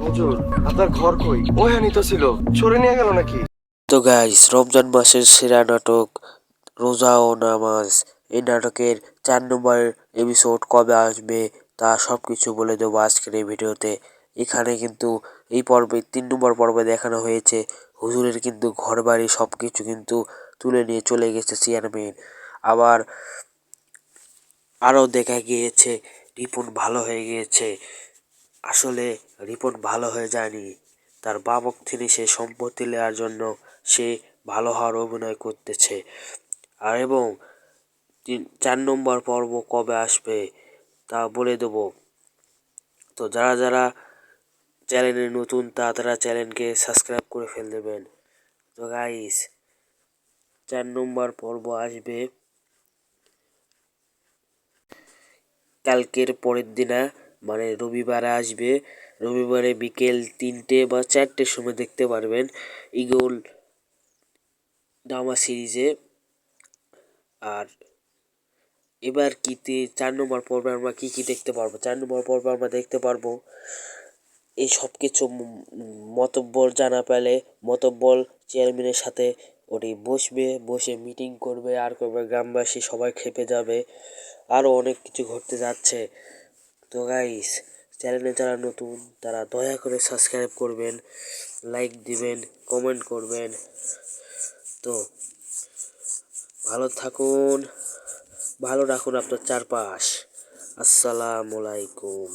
হুজুর, আপনার ঘর কই? ওখানেই তো ছিল, সরে নিয়ে গেল নাকি? তো গাইস, রমজান মাসের সেরা নাটক রোজা ও নামাজ, এই নাটকের 4 নম্বর এপিসোড কবে আসবে তা সবকিছু বলে দেবো আজকের এই ভিডিওতে। এখানে কিন্তু এই পর্বে 3 নম্বর পর্বে দেখানো হয়েছে হুজুরের কিন্তু ঘর বাড়ি সবকিছু কিন্তু তুলে নিয়ে চলে গেছে চেয়ারম্যান। আবার আরও দেখা গিয়েছে রিপন ভালো হয়ে গিয়েছে। আসলে রিপন ভালো হয়ে যায়নি, তার বাবক থেকে সে সম্পত্তি নেওয়ার জন্য সে ভালো হওয়ার অভিনয় করতেছে। আর এবং 4 নম্বর পর্ব কবে আসবে তা বলে দেবো। তো যারা যারা চ্যানেলে নতুন তারা চ্যানেলকে সাবস্ক্রাইব করে ফেল দেবেন। তো গাইস, 4 নম্বর পর্ব আসবে কালকের পরের দিনে, মানে রবিবারে আসবে। রবিবারে বিকেল 3টে বা 4টের সময় দেখতে পারবেন ঈগল ড্রামা সিরিজে। আর এবার 4 নম্বর পর্বে আমরা কী দেখতে পারবো? 4 নম্বর পর্বে আমরা দেখতে পারবো এই সব কিছু মতব্বর জানা পেলে মতব্বর চেয়ারম্যানের সাথে ওটি বসে মিটিং করবে আর করবে, গ্রামবাসী সবাই খেপে যাবে, আরও অনেক কিছু ঘটতে যাচ্ছে। তো গাইস, চ্যানেলে যারা নতুন তারা দয়া করে সাবস্ক্রাইব করবেন, লাইক দিবেন, কমেন্ট করবেন। তো ভালো থাকুন, ভালো রাখুন আপনার চারপাশ। আসসালামু আলাইকুম।